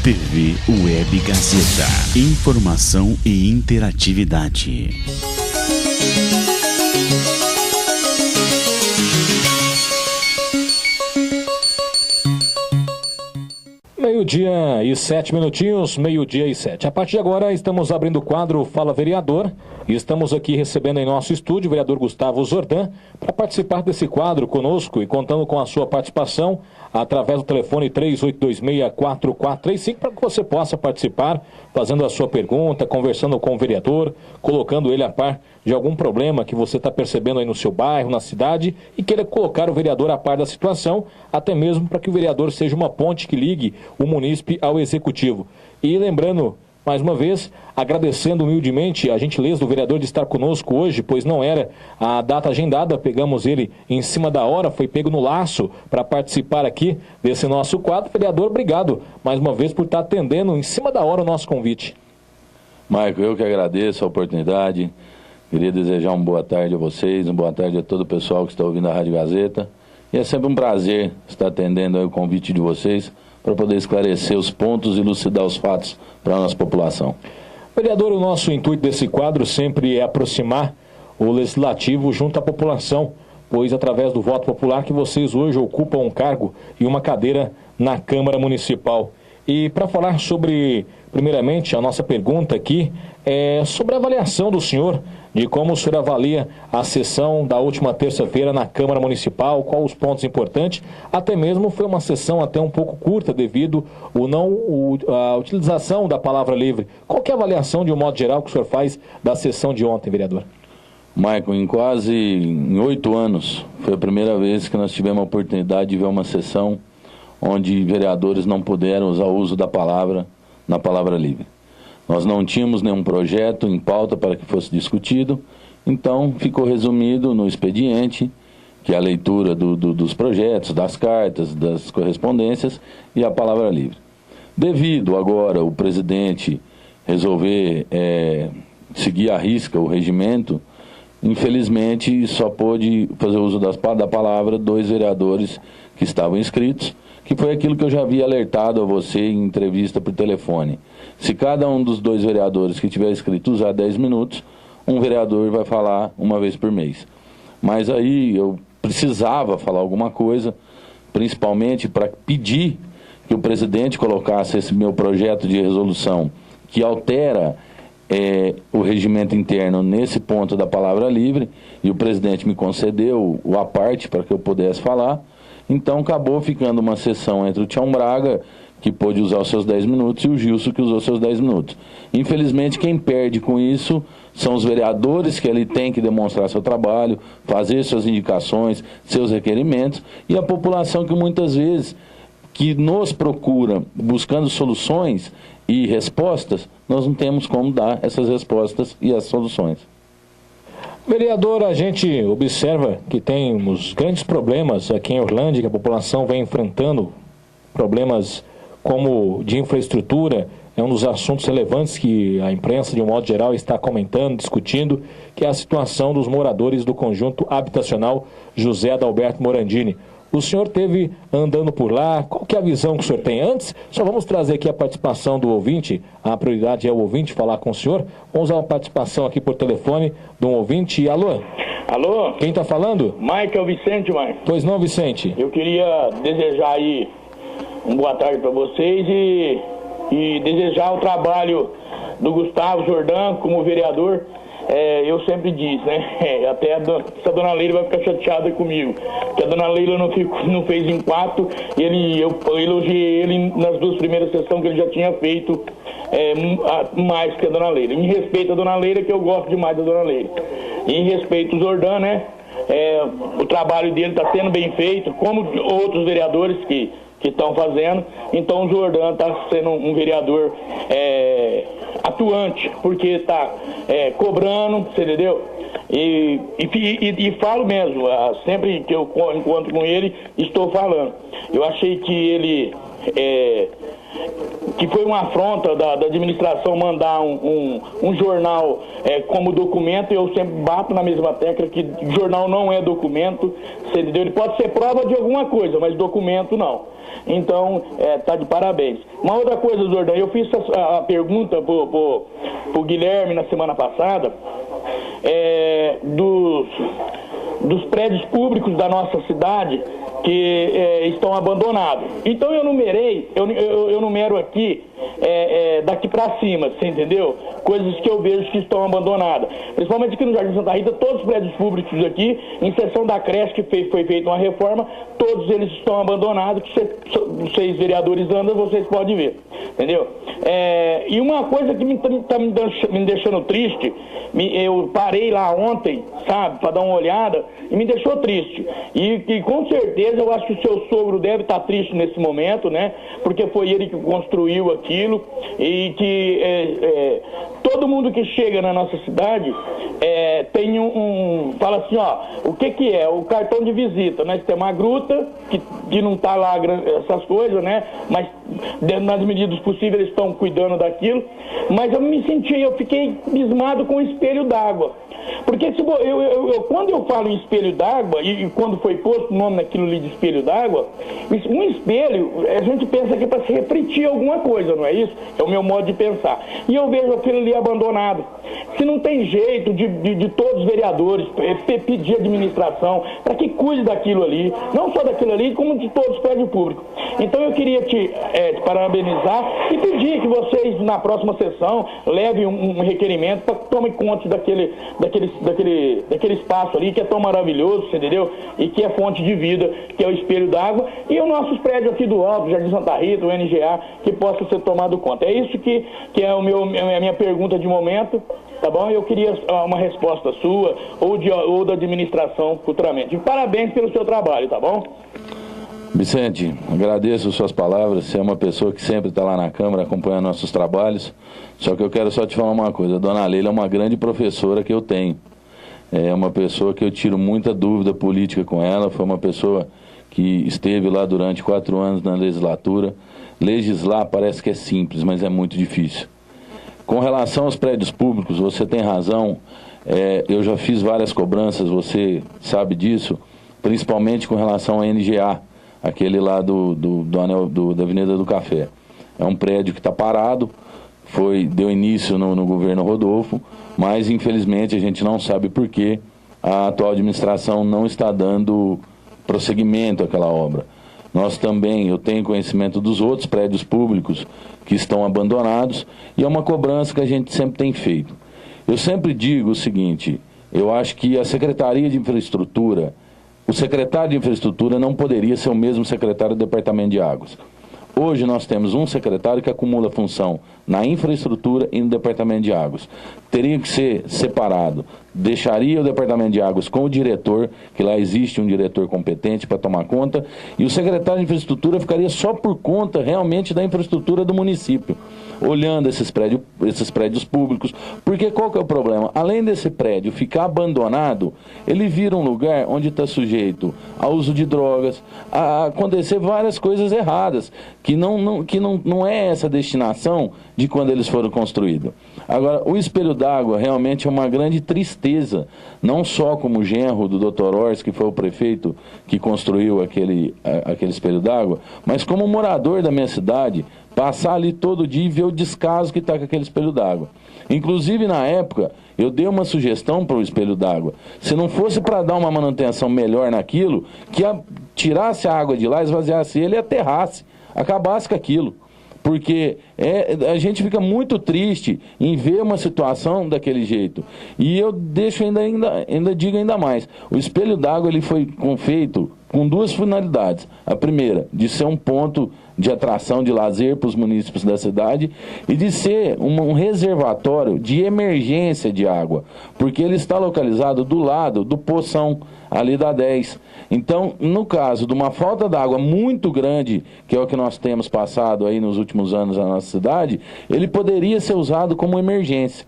TV Web Gazeta. Informação e interatividade. Meio-dia e 7 minutinhos, meio-dia e 7. A partir de agora estamos abrindo o quadro Fala Vereador e estamos aqui recebendo em nosso estúdio o vereador Gustavo Zordan para participar desse quadro conosco e contando com a sua participação através do telefone 3826-4435 para que você possa participar, fazendo a sua pergunta, conversando com o vereador, colocando ele a par de algum problema que você está percebendo aí no seu bairro, na cidade, e queira colocar o vereador a par da situação, até mesmo para que o vereador seja uma ponte que ligue o munícipe ao executivo. E lembrando, mais uma vez, agradecendo humildemente a gentileza do vereador de estar conosco hoje, pois não era a data agendada, pegamos ele em cima da hora, foi pego no laço para participar aqui desse nosso quadro. Vereador, obrigado mais uma vez por estar atendendo em cima da hora o nosso convite. Marco, eu que agradeço a oportunidade. Queria desejar uma boa tarde a vocês, uma boa tarde a todo o pessoal que está ouvindo a Rádio Gazeta. E é sempre um prazer estar atendendo aí o convite de vocês para poder esclarecer os pontos e elucidar os fatos para a nossa população. Vereador, o nosso intuito desse quadro sempre é aproximar o Legislativo junto à população, pois através do voto popular que vocês hoje ocupam um cargo e uma cadeira na Câmara Municipal. E para falar sobre, primeiramente, a nossa pergunta aqui é sobre a avaliação do senhor, de como o senhor avalia a sessão da última terça-feira na Câmara Municipal, quais os pontos importantes, até mesmo foi uma sessão até um pouco curta devido à utilização da palavra livre. Qual que é a avaliação, de um modo geral, que o senhor faz da sessão de ontem, vereador? Michael, em 8 anos, foi a primeira vez que nós tivemos a oportunidade de ver uma sessão onde vereadores não puderam usar o uso da palavra na palavra livre. Nós não tínhamos nenhum projeto em pauta para que fosse discutido, então ficou resumido no expediente, que é a leitura dos projetos, das cartas, das correspondências e a palavra livre. Devido agora o presidente resolver seguir à risca o regimento, infelizmente só pôde fazer uso da palavra 2 vereadores que estavam inscritos, que foi aquilo que eu já havia alertado a você em entrevista por telefone. Se cada um dos 2 vereadores que tiver inscrito usar 10 minutos, um vereador vai falar uma vez por mês. Mas aí eu precisava falar alguma coisa, principalmente para pedir que o presidente colocasse esse meu projeto de resolução, que altera o regimento interno nesse ponto da palavra livre, e o presidente me concedeu a parte para que eu pudesse falar. Então acabou ficando uma sessão entre o Tião Braga, que pôde usar os seus 10 minutos, e o Gilson, que usou seus 10 minutos. Infelizmente, quem perde com isso são os vereadores, que ele tem que demonstrar seu trabalho, fazer suas indicações, seus requerimentos, e a população que muitas vezes que nos procura buscando soluções e respostas, nós não temos como dar essas respostas e as soluções. Vereador, a gente observa que temos grandes problemas aqui em Orlândia, que a população vem enfrentando, problemas como de infraestrutura, é um dos assuntos relevantes que a imprensa, de um modo geral, está comentando, discutindo, que é a situação dos moradores do conjunto habitacional José Adalberto Morandini. O senhor teve andando por lá, qual que é a visão que o senhor tem? Antes, só vamos trazer aqui a participação do ouvinte, a prioridade é o ouvinte falar com o senhor. Vamos a uma participação aqui por telefone de um ouvinte. Alô? Alô? Quem está falando? Michael Vicente, Michael. Pois não, Vicente? Eu queria desejar aí uma boa tarde para vocês e desejar o trabalho do Gustavo Zordan como vereador. Eu sempre disse, né? Até a dona Leila vai ficar chateada comigo, que a dona Leila não fez empate, e eu elogiei ele nas 2 primeiras sessões que ele já tinha feito mais que a dona Leila. Em respeito à dona Leila, que eu gosto demais da dona Leila. E em respeito ao Zordan, né? O trabalho dele está sendo bem feito, como outros vereadores que estão fazendo. Então o Zordan está sendo um vereador atuante, porque está cobrando, você entendeu? E falo mesmo, sempre que eu encontro com ele, estou falando. Eu achei que ele que foi uma afronta da administração mandar um jornal como documento. Eu sempre bato na mesma tecla que jornal não é documento, entendeu? Ele pode ser prova de alguma coisa, mas documento não. Então, tá de parabéns. Uma outra coisa, Jordão, eu fiz a pergunta pro Guilherme na semana passada, dos prédios públicos da nossa cidade que estão abandonados. Então eu numero aqui daqui para cima, você entendeu? Coisas que eu vejo que estão abandonadas. Principalmente aqui no Jardim Santa Rita, todos os prédios públicos aqui, em exceção da creche que foi feita uma reforma, todos eles estão abandonados, que vocês vereadores andam, vocês podem ver, entendeu? E uma coisa que tá me deixando triste, eu parei lá ontem, sabe, para dar uma olhada, e me deixou triste. E com certeza eu acho que o seu sogro deve estar triste nesse momento, né? Porque foi ele que construiu aquilo e que todo mundo que chega na nossa cidade tem fala assim, ó, o que é? O cartão de visita, né? Tem uma gruta que não tá lá essas coisas, né? Mas nas medidas possíveis eles estão cuidando daquilo. Mas eu fiquei abismado com o espelho d'água. Porque quando eu falo em espelho d'água, e quando foi posto o nome naquilo ali de espelho d'água, um espelho, a gente pensa que é para se refletir alguma coisa, não é isso? É o meu modo de pensar. E eu vejo aquilo ali abandonado. Se não tem jeito de todos os vereadores pedir administração para que cuide daquilo ali, não só daquilo ali, como de todos os prédios públicos. Então eu queria te parabenizar e pedir que vocês, na próxima sessão, levem um requerimento para que tomem conta daquele espaço ali que é tão maravilhoso, entendeu? E que é fonte de vida, que é o espelho d'água, e os nossos prédios aqui do alto, Jardim Santa Rita, o NGA, que possa ser tomado conta. É isso que é a minha pergunta de momento, tá bom? Eu queria uma resposta sua ou da administração futuramente. E parabéns pelo seu trabalho, tá bom? Vicente, agradeço as suas palavras. Você é uma pessoa que sempre está lá na Câmara acompanhando nossos trabalhos. Só que eu quero só te falar uma coisa. A dona Leila é uma grande professora que eu tenho. É uma pessoa que eu tiro muita dúvida política com ela. Foi uma pessoa que esteve lá durante 4 anos na legislatura. Legislar parece que é simples, mas é muito difícil. Com relação aos prédios públicos, você tem razão. Eu já fiz várias cobranças, você sabe disso, principalmente com relação ao NGA. Aquele lá da Avenida do Café. É um prédio que está parado, deu início no governo Rodolfo, mas infelizmente a gente não sabe por que a atual administração não está dando prosseguimento àquela obra. Eu tenho conhecimento dos outros prédios públicos que estão abandonados e é uma cobrança que a gente sempre tem feito. Eu sempre digo o seguinte, eu acho que a Secretaria de Infraestrutura, o secretário de Infraestrutura não poderia ser o mesmo secretário do Departamento de Águas. Hoje nós temos um secretário que acumula função na infraestrutura e no Departamento de Águas. Teria que ser separado. Deixaria o Departamento de Águas com o diretor, que lá existe um diretor competente para tomar conta, e o secretário de Infraestrutura ficaria só por conta realmente da infraestrutura do município, olhando esses prédios públicos. Porque qual que é o problema? Além desse prédio ficar abandonado, ele vira um lugar onde está sujeito ao uso de drogas, a acontecer várias coisas erradas, que não é essa destinação de quando eles foram construídos. Agora, o espelho d'água realmente é uma grande tristeza, não só como genro do Dr. Ors, que foi o prefeito que construiu aquele espelho d'água, mas como morador da minha cidade, passar ali todo dia e ver o descaso que está com aquele espelho d'água. Inclusive, na época, eu dei uma sugestão para o espelho d'água. Se não fosse para dar uma manutenção melhor naquilo, que tirasse a água de lá, esvaziasse ele e aterrasse, acabasse com aquilo. Porque a gente fica muito triste em ver uma situação daquele jeito. E eu deixo ainda digo ainda mais. O espelho d'água ele foi feito com 2 finalidades. A primeira, de ser um ponto de atração de lazer para os munícipes da cidade e de ser um reservatório de emergência de água, porque ele está localizado do lado do poção ali da 10. Então, no caso de uma falta d'água muito grande, que é o que nós temos passado aí nos últimos anos na nossa cidade, ele poderia ser usado como emergência.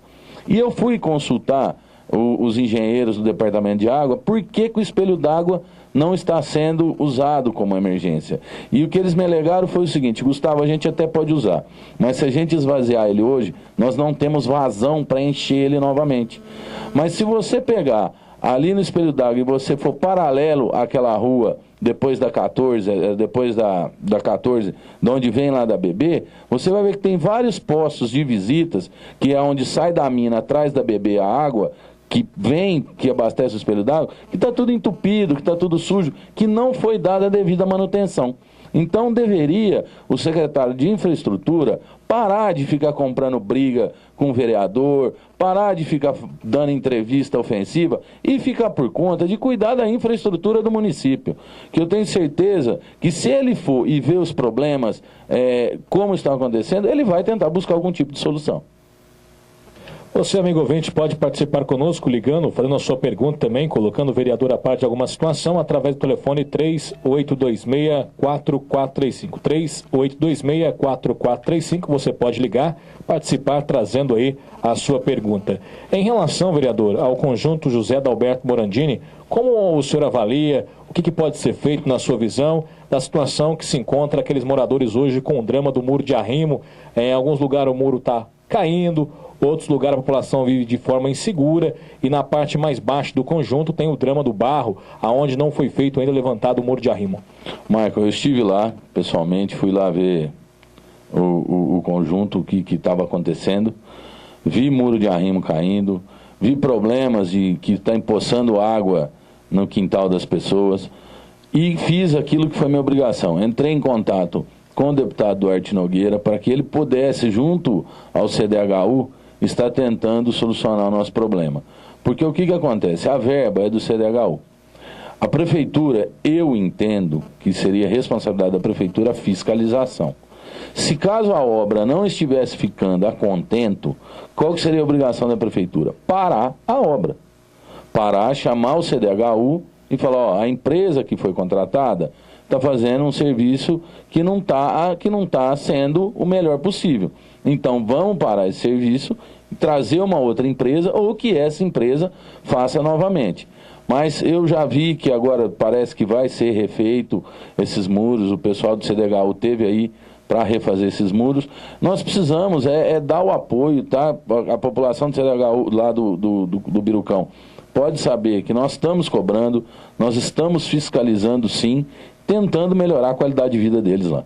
E eu fui consultar os engenheiros do Departamento de Água, por que o espelho d'água não está sendo usado como emergência. E o que eles me alegaram foi o seguinte: Gustavo, a gente até pode usar, mas se a gente esvaziar ele hoje, nós não temos vazão para encher ele novamente. Mas se você pegar ali no Espelho d'Água e você for paralelo àquela rua, depois da 14, da 14, de onde vem lá da BB, você vai ver que tem vários postos de visitas, que é onde sai da mina, atrás da BB a água, que abastece o Espelho d'Água, que está tudo entupido, que está tudo sujo, que não foi dada a devida manutenção. Então deveria o secretário de Infraestrutura parar de ficar comprando briga com o vereador, parar de ficar dando entrevista ofensiva e ficar por conta de cuidar da infraestrutura do município. Que eu tenho certeza que se ele for e ver os problemas como estão acontecendo, ele vai tentar buscar algum tipo de solução. Você, amigo ouvinte, pode participar conosco ligando, fazendo a sua pergunta também, colocando o vereador à parte de alguma situação, através do telefone 3826-4435. 3826-4435, você pode ligar, participar, trazendo aí a sua pergunta. Em relação, vereador, ao conjunto José Dalberto Morandini, como o senhor avalia, o que pode ser feito na sua visão, da situação que se encontra aqueles moradores hoje com o drama do muro de arrimo? Em alguns lugares o muro está caindo, outros lugares a população vive de forma insegura, e na parte mais baixa do conjunto tem o drama do barro, aonde não foi feito ainda levantado o muro de arrimo. Michael, eu estive lá pessoalmente, fui lá ver o conjunto que estava acontecendo, vi muro de arrimo caindo, vi problemas que está empoçando água no quintal das pessoas, e fiz aquilo que foi minha obrigação. Entrei em contato com o deputado Duarte Nogueira para que ele pudesse, junto ao CDHU, está tentando solucionar o nosso problema. Porque o que acontece? A verba é do CDHU. A prefeitura, eu entendo que seria responsabilidade da prefeitura a fiscalização. Se caso a obra não estivesse ficando a contento, qual que seria a obrigação da prefeitura? Parar a obra. Parar, chamar o CDHU e falar, ó, a empresa que foi contratada está fazendo um serviço que não tá sendo o melhor possível. Então vamos parar esse serviço, trazer uma outra empresa, ou que essa empresa faça novamente. Mas eu já vi que agora parece que vai ser refeito esses muros, o pessoal do CDHU teve aí para refazer esses muros. Nós precisamos dar o apoio, tá? A população do CDHU lá do Birucão pode saber que nós estamos cobrando, nós estamos fiscalizando sim, tentando melhorar a qualidade de vida deles lá.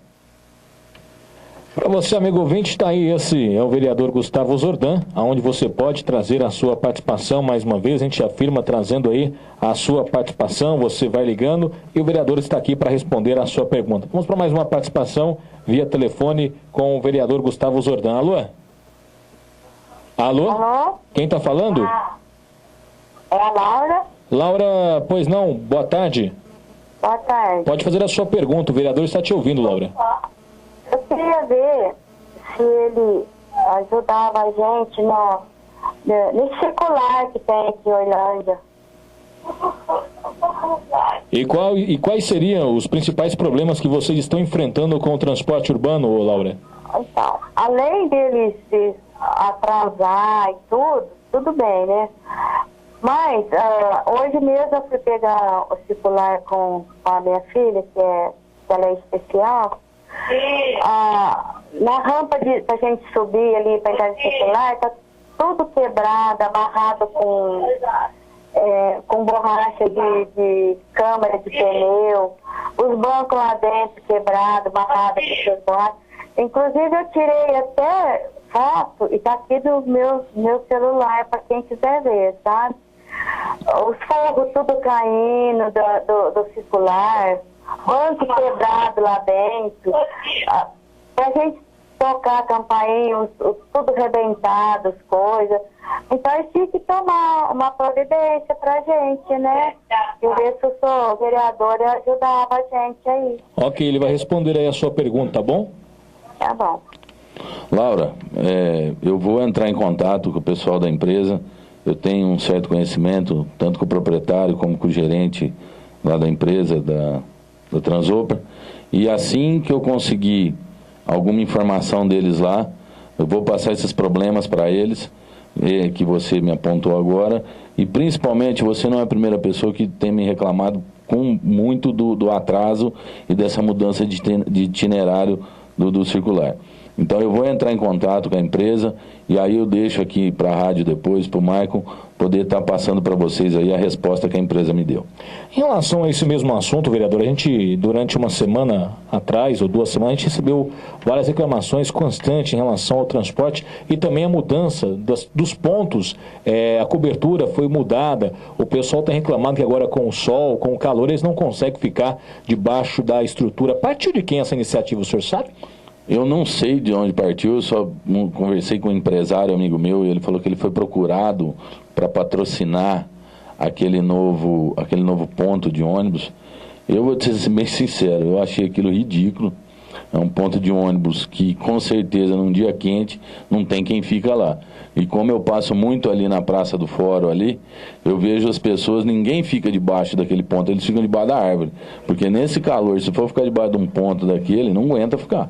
Para você, amigo ouvinte, está aí, esse é o vereador Gustavo Zordan, aonde você pode trazer a sua participação. Mais uma vez, a gente afirma trazendo aí a sua participação, você vai ligando e o vereador está aqui para responder a sua pergunta. Vamos para mais uma participação via telefone com o vereador Gustavo Zordan. Alô? Alô? Alô? Quem está falando? É a Laura? Laura, pois não, boa tarde. Boa tarde. Pode fazer a sua pergunta, o vereador está te ouvindo, Laura. Eu queria ver se ele ajudava a gente nesse circular que tem aqui em Orlândia. E quais seriam os principais problemas que vocês estão enfrentando com o transporte urbano, Laura? Então, além dele se atrasar e tudo bem, né? Mas hoje mesmo eu fui pegar o circular com a minha filha, que ela é especial. Na rampa pra gente subir ali para entrar no circular, tá tudo quebrado, amarrado com borracha de câmara de pneu, os bancos lá dentro quebrados, amarrados com essas borrachas. Inclusive eu tirei até foto e tá aqui do meu celular para quem quiser ver, sabe? Os fogos tudo caindo do circular, banco quebrado lá dentro, pra gente tocar a campainha, tudo arrebentado, as coisas. Então eles tinham que tomar uma providência pra gente, né? E ver se o vereador ajudava a gente aí. Ok, ele vai responder aí a sua pergunta, tá bom? Tá bom. Laura, eu vou entrar em contato com o pessoal da empresa. Eu tenho um certo conhecimento, tanto com o proprietário como com o gerente lá da empresa, da Transoper. E assim que eu conseguir alguma informação deles lá, eu vou passar esses problemas para eles que você me apontou agora, e principalmente você não é a primeira pessoa que tem me reclamado com muito do atraso e dessa mudança de itinerário do circular. Então eu vou entrar em contato com a empresa e aí eu deixo aqui para a rádio depois, para o Maicon, poder estar passando para vocês aí a resposta que a empresa me deu. Em relação a esse mesmo assunto, vereador, a gente, durante uma semana atrás, ou 2 semanas, a gente recebeu várias reclamações constantes em relação ao transporte e também a mudança dos pontos. A cobertura foi mudada, o pessoal tem reclamado que agora com o sol, com o calor, eles não conseguem ficar debaixo da estrutura. Partiu de quem essa iniciativa, o senhor sabe? Eu não sei de onde partiu, eu só conversei com um empresário, amigo meu, e ele falou que ele foi procurado para patrocinar aquele novo ponto de ônibus. Eu vou te ser bem sincero, eu achei aquilo ridículo. É um ponto de ônibus que, com certeza, num dia quente, não tem quem fica lá. E como eu passo muito ali na Praça do Fórum, ali, eu vejo as pessoas, ninguém fica debaixo daquele ponto, eles ficam debaixo da árvore. Porque nesse calor, se for ficar debaixo de um ponto daquele, não aguenta ficar.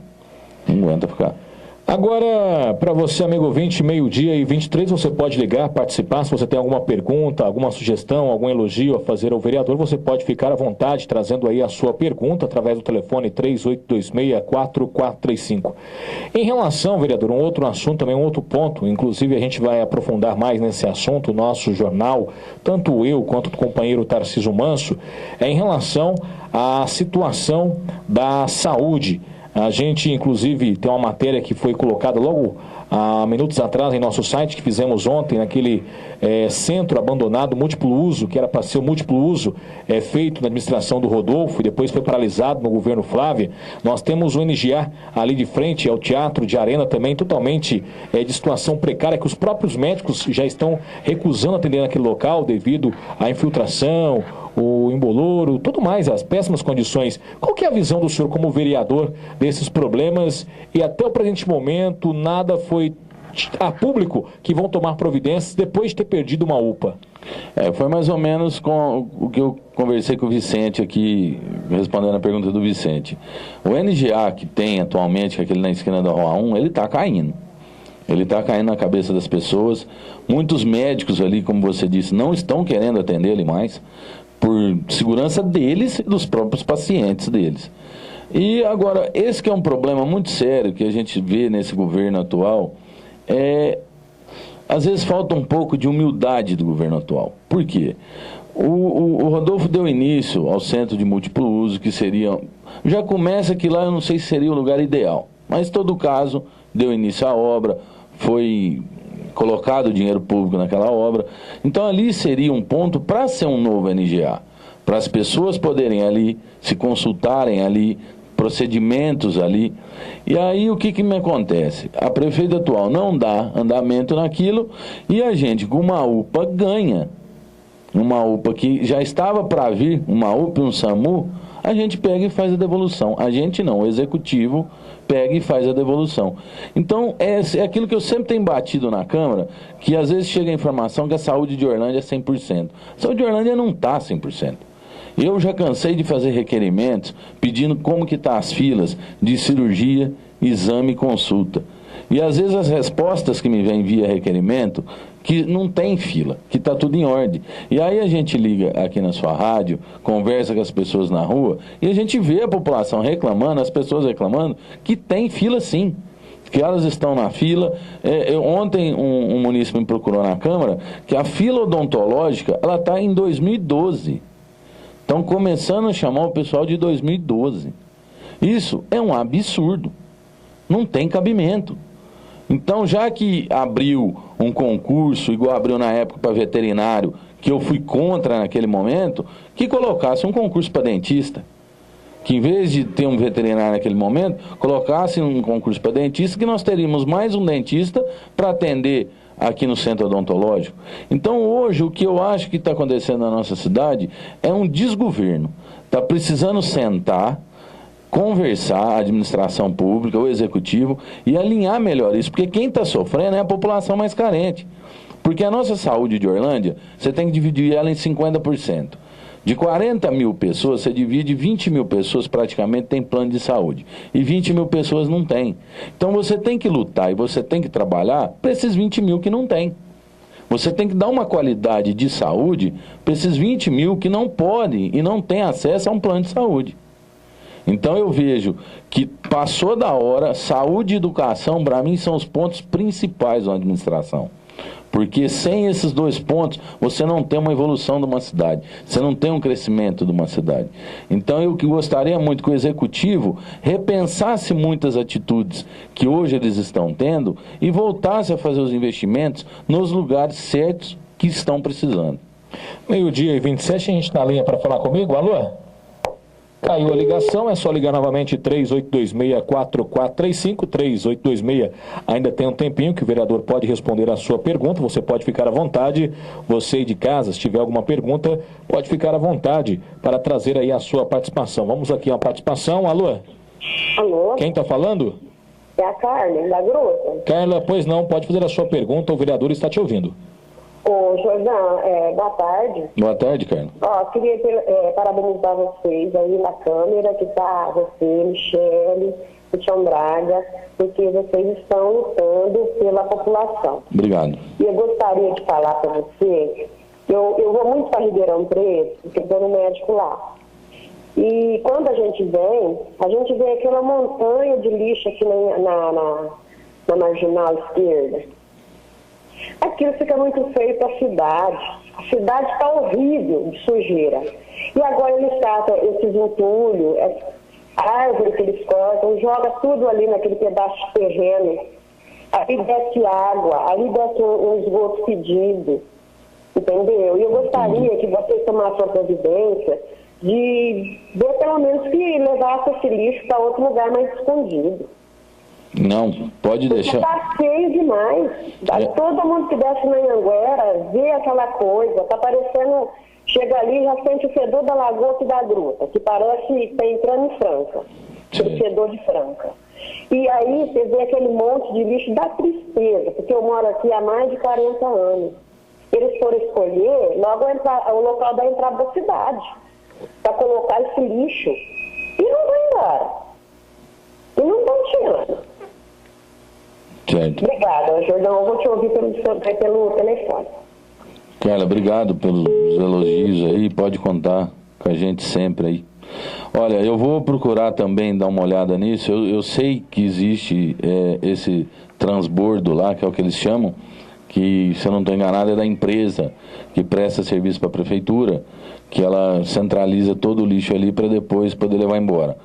Não aguenta ficar. Agora, para você, amigo ouvinte, 12h23, você pode ligar, participar. Se você tem alguma pergunta, alguma sugestão, algum elogio a fazer ao vereador, você pode ficar à vontade, trazendo aí a sua pergunta através do telefone 3826-4435. Em relação, vereador, um outro assunto, também um outro ponto, inclusive a gente vai aprofundar mais nesse assunto, o nosso jornal, tanto eu quanto o companheiro Tarcísio Manso, é em relação à situação da saúde. A gente, inclusive, tem uma matéria que foi colocada logo há minutos atrás em nosso site, que fizemos ontem, naquele centro abandonado múltiplo uso, que era para ser o múltiplo uso feito na administração do Rodolfo e depois foi paralisado no governo Flávia. Nós temos o NGA ali de frente ao Teatro de Arena também, totalmente de situação precária, que os próprios médicos já estão recusando atender naquele local devido à infiltração, o embolouro, tudo mais, as péssimas condições. Qual que é a visão do senhor como vereador desses problemas? E até o presente momento nada foi a público que vão tomar providências depois de ter perdido uma UPA. Foi mais ou menos com o que eu conversei com o Vicente aqui, respondendo a pergunta do Vicente. O NGA que tem atualmente, que é aquele na esquina da Rua 1, ele está caindo. Ele está caindo na cabeça das pessoas. Muitos médicos ali, como você disse, não estão querendo atender ele mais, por segurança deles e dos próprios pacientes deles. E agora, esse que é um problema muito sério que a gente vê nesse governo atual, às vezes falta um pouco de humildade do governo atual. Por quê? O Rodolfo deu início ao centro de múltiplo uso, que seria... Já começa que lá eu não sei se seria o lugar ideal, mas em todo caso, deu início à obra, foi colocado dinheiro público naquela obra. Então ali seria um ponto para ser um novo NGA, para as pessoas poderem ali se consultarem ali, procedimentos ali. E aí o que me acontece? A prefeita atual não dá andamento naquilo e a gente com uma UPA ganha. Uma UPA que já estava para vir, uma UPA e um SAMU, a gente pega e faz a devolução. A gente não, o executivo pega e faz a devolução. Então, é aquilo que eu sempre tenho batido na Câmara, que às vezes chega a informação que a saúde de Orlândia é 100%. A saúde de Orlândia não está 100%. Eu já cansei de fazer requerimentos pedindo como que está as filas de cirurgia, exame e consulta. E às vezes as respostas que me vêm via requerimento, que não tem fila, que está tudo em ordem. E aí a gente liga aqui na sua rádio, conversa com as pessoas na rua, e a gente vê a população reclamando, as pessoas reclamando, que tem fila sim, que elas estão na fila. Ontem um munícipe me procurou na Câmara, que a fila odontológica, ela está em 2012. Estão começando a chamar o pessoal de 2012. Isso é um absurdo. Não tem cabimento. Então, já que abriu um concurso, igual abriu na época para veterinário, que eu fui contra naquele momento, que colocasse um concurso para dentista. Que em vez de ter um veterinário naquele momento, colocasse um concurso para dentista, que nós teríamos mais um dentista para atender aqui no centro odontológico. Então, hoje, o que eu acho que está acontecendo na nossa cidade é um desgoverno. Está precisando sentar, conversar a administração pública, o executivo, e alinhar melhor isso, porque quem está sofrendo é a população mais carente. Porque a nossa saúde de Orlândia, você tem que dividir ela em 50%. De 40 mil pessoas, você divide 20 mil pessoas praticamente tem plano de saúde. E 20 mil pessoas não têm. Então você tem que lutar e você tem que trabalhar para esses 20 mil que não têm. Você tem que dar uma qualidade de saúde para esses 20 mil que não podem e não têm acesso a um plano de saúde. Então eu vejo que passou da hora, saúde e educação, para mim, são os pontos principais da administração. Porque sem esses dois pontos, você não tem uma evolução de uma cidade, você não tem um crescimento de uma cidade. Então eu que gostaria muito que o Executivo repensasse muitas atitudes que hoje eles estão tendo e voltasse a fazer os investimentos nos lugares certos que estão precisando. 12h27, a gente está na linha para falar comigo, alô? Caiu a ligação, é só ligar novamente 3826-4435, 3826, ainda tem um tempinho que o vereador pode responder a sua pergunta, você pode ficar à vontade, você aí de casa, se tiver alguma pergunta, pode ficar à vontade para trazer aí a sua participação. Vamos aqui a participação, alô? Alô? Quem está falando? É a Carla, da Gruta. Carla, pois não, pode fazer a sua pergunta, o vereador está te ouvindo. Ô, Jordão, boa tarde. Boa tarde, Carla. Ó, queria parabenizar vocês aí na câmera, que tá você, Michele, o Tião Braga, porque vocês estão lutando pela população. Obrigado. E eu gostaria de falar para você, eu vou muito para Ribeirão Preto, porque estou no médico lá. E quando a gente vê aquela montanha de lixo aqui na marginal esquerda. Aquilo fica muito feio para a cidade. A cidade está horrível de sujeira. E agora eles tratam esses entulhos, árvore que eles cortam, joga tudo ali naquele pedaço de terreno. Ali desce água, ali desce um esgoto fedido. Entendeu? E eu gostaria que vocês tomassem a providência de ver pelo menos que levasse esse lixo para outro lugar mais escondido. Não, pode deixar. Está feio demais. Todo mundo que desce na Anhanguera vê aquela coisa, tá parecendo, chega ali e já sente o fedor da lagoa e da gruta, que parece que está entrando em Franca, aquele fedor de Franca. E aí você vê aquele monte de lixo, dá tristeza, porque eu moro aqui há mais de 40 anos. Eles foram escolher logo o local da entrada da cidade, para colocar esse lixo, e não vai embora. E não estão tirando. Certo. Obrigada, Jordão. Eu vou te ouvir pelo telefone. Carla, obrigado pelos elogios aí. Pode contar com a gente sempre aí. Olha, eu vou procurar também dar uma olhada nisso. Eu sei que existe esse transbordo lá, que é o que eles chamam, que, se eu não estou enganado, é da empresa que presta serviço para a prefeitura, que ela centraliza todo o lixo ali para depois poder levar embora.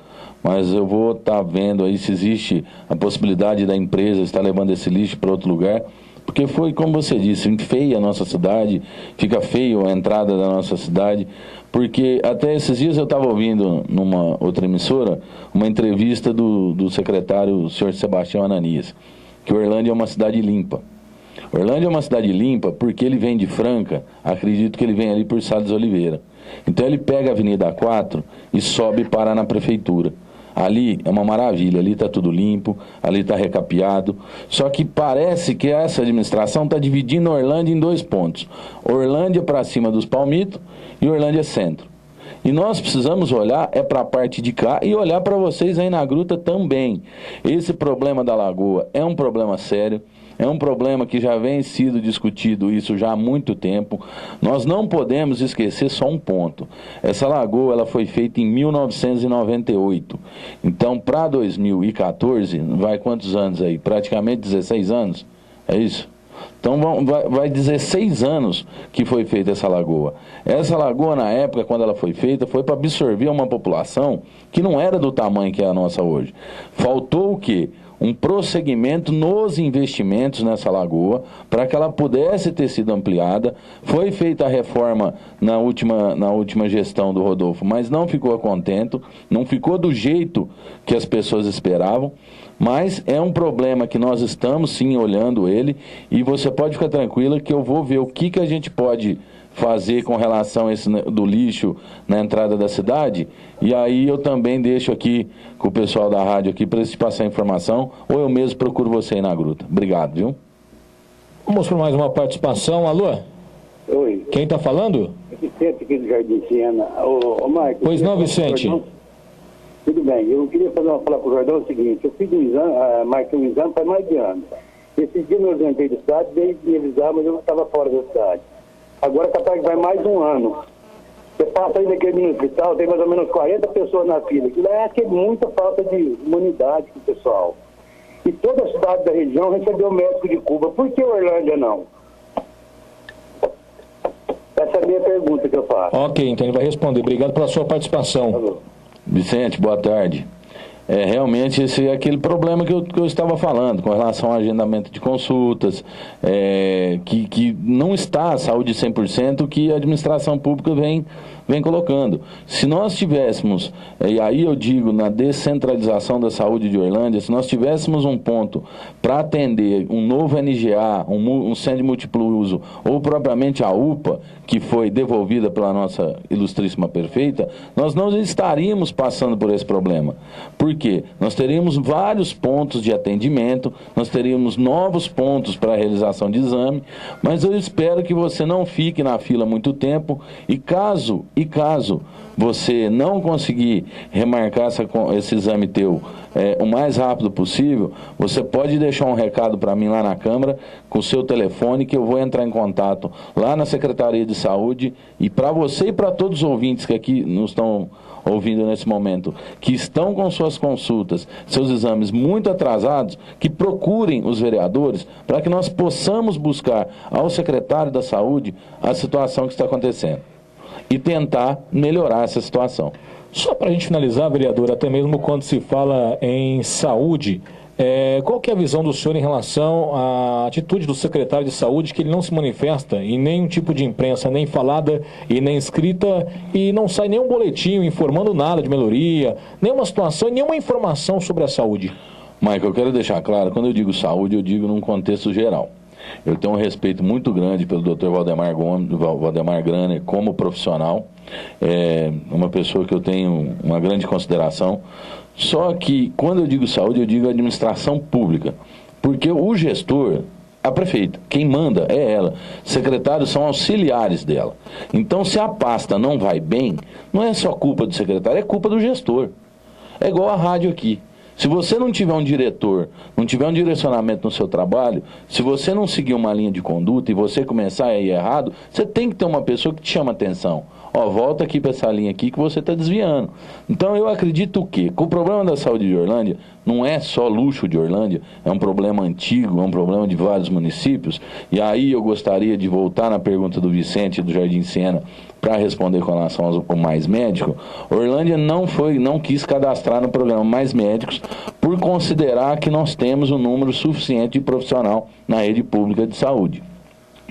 Mas eu vou estar vendo aí se existe a possibilidade da empresa estar levando esse lixo para outro lugar, porque foi, como você disse, feia a nossa cidade, fica feio a entrada da nossa cidade, porque até esses dias eu estava ouvindo numa outra emissora uma entrevista do secretário, o senhor Sebastião Ananias, que Orlândia é uma cidade limpa. Orlândia é uma cidade limpa porque ele vem de Franca, acredito que ele vem ali por Salles Oliveira. Então ele pega a Avenida 4 e sobe e para na prefeitura. Ali é uma maravilha, ali está tudo limpo, ali está recapeado. Só que parece que essa administração está dividindo Orlândia em dois pontos. Orlândia para cima dos Palmitos e Orlândia Centro. E nós precisamos olhar para a parte de cá e olhar para vocês aí na gruta também. Esse problema da lagoa é um problema sério. É um problema que já vem sido discutido isso já há muito tempo. Nós não podemos esquecer só um ponto. Essa lagoa ela foi feita em 1998. Então, para 2014, vai quantos anos aí? Praticamente 16 anos? É isso? Então vai 16 anos que foi feita essa lagoa. Essa lagoa, na época, quando ela foi feita, foi para absorver uma população que não era do tamanho que é a nossa hoje. Faltou o quê? Um prosseguimento nos investimentos nessa lagoa, para que ela pudesse ter sido ampliada. Foi feita a reforma na última gestão do Rodolfo, mas não ficou contente, não ficou do jeito que as pessoas esperavam, mas é um problema que nós estamos sim olhando ele, e você pode ficar tranquila que eu vou ver o que a gente pode fazer com relação a esse do lixo na entrada da cidade, e aí eu também deixo aqui com o pessoal da rádio aqui para eles te passar a informação, ou eu mesmo procuro você aí na gruta. Obrigado, viu? Vamos para mais uma participação. Alô? Oi. Quem está falando? Vicente aqui do Jardim Siena. Ô Marcos. Pois não, Vicente. Tudo bem, eu queria falar para o Jordão o seguinte: eu fiz um exame, marquei um exame faz mais de ano. Esse dia eu entrei da cidade, veio me avisar, mas eu estava fora da cidade. Agora capaz que vai mais um ano. Você passa aí naquele mini hospital, tem mais ou menos 40 pessoas na fila. Aquilo é muita falta de imunidade com o pessoal. E toda a cidade da região recebeu médico de Cuba. Por que Orlândia não? Essa é a minha pergunta que eu faço. Ok, então ele vai responder. Obrigado pela sua participação. Alô. Vicente, boa tarde. Realmente esse é aquele problema que eu estava falando com relação ao agendamento de consultas, que não está a saúde 100% que a administração pública vem colocando. Se nós tivéssemos, e aí eu digo na descentralização da saúde de Orlândia, se nós tivéssemos um ponto para atender um novo NGA, um centro de múltiplo uso, ou propriamente a UPA, que foi devolvida pela nossa ilustríssima prefeita, nós não estaríamos passando por esse problema. Por quê? Nós teríamos vários pontos de atendimento, nós teríamos novos pontos para a realização de exame, mas eu espero que você não fique na fila muito tempo e caso você não conseguir remarcar esse exame teu o mais rápido possível, você pode deixar um recado para mim lá na Câmara com o seu telefone que eu vou entrar em contato lá na Secretaria de Saúde e para você e para todos os ouvintes que aqui nos estão ouvindo nesse momento, que estão com suas consultas, seus exames muito atrasados, que procurem os vereadores para que nós possamos buscar ao secretário da Saúde a situação que está acontecendo e tentar melhorar essa situação. Só para a gente finalizar, vereador, até mesmo quando se fala em saúde, qual que é a visão do senhor em relação à atitude do secretário de saúde, que ele não se manifesta em nenhum tipo de imprensa, nem falada e nem escrita, e não sai nenhum boletim informando nada de melhoria, nenhuma situação e nenhuma informação sobre a saúde? Michael, eu quero deixar claro, quando eu digo saúde, eu digo num contexto geral. Eu tenho um respeito muito grande pelo Dr. Valdemar Graner como profissional, uma pessoa que eu tenho uma grande consideração, só que quando eu digo saúde, eu digo administração pública, porque o gestor, a prefeita, quem manda é ela, secretários são auxiliares dela. Então se a pasta não vai bem, não é só culpa do secretário, é culpa do gestor. É igual a rádio aqui. Se você não tiver um diretor, não tiver um direcionamento no seu trabalho, se você não seguir uma linha de conduta e você começar a ir errado, você tem que ter uma pessoa que te chama atenção. Volta aqui para essa linha aqui que você está desviando. Então eu acredito que o problema da saúde de Orlândia não é só luxo de Orlândia, é um problema antigo, é um problema de vários municípios. E aí eu gostaria de voltar na pergunta do Vicente do Jardim Siena para responder com relação ao Mais Médico. Orlândia não quis cadastrar no programa Mais Médicos por considerar que nós temos um número suficiente de profissional na rede pública de saúde.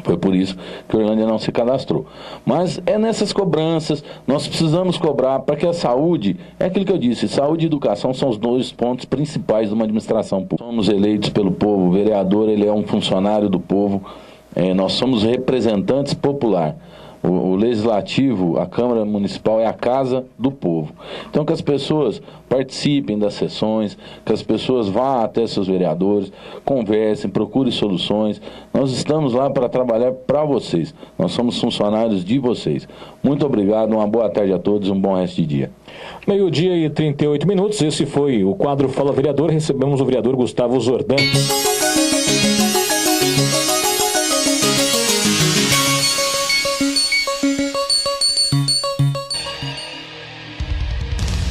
Foi por isso que Orlândia não se cadastrou. Mas é nessas cobranças, nós precisamos cobrar para que a saúde, é aquilo que eu disse, saúde e educação são os dois pontos principais de uma administração pública. Somos eleitos pelo povo, o vereador ele é um funcionário do povo, nós somos representantes populares. O legislativo, a Câmara Municipal é a casa do povo. Então que as pessoas participem das sessões, que as pessoas vá até seus vereadores, conversem, procurem soluções. Nós estamos lá para trabalhar para vocês. Nós somos funcionários de vocês. Muito obrigado, uma boa tarde a todos, um bom resto de dia. 12h e 38 minutos, esse foi o quadro Fala Vereador. Recebemos o vereador Gustavo Zordan.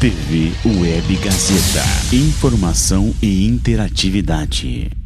TV Web Gazeta. Informação e interatividade.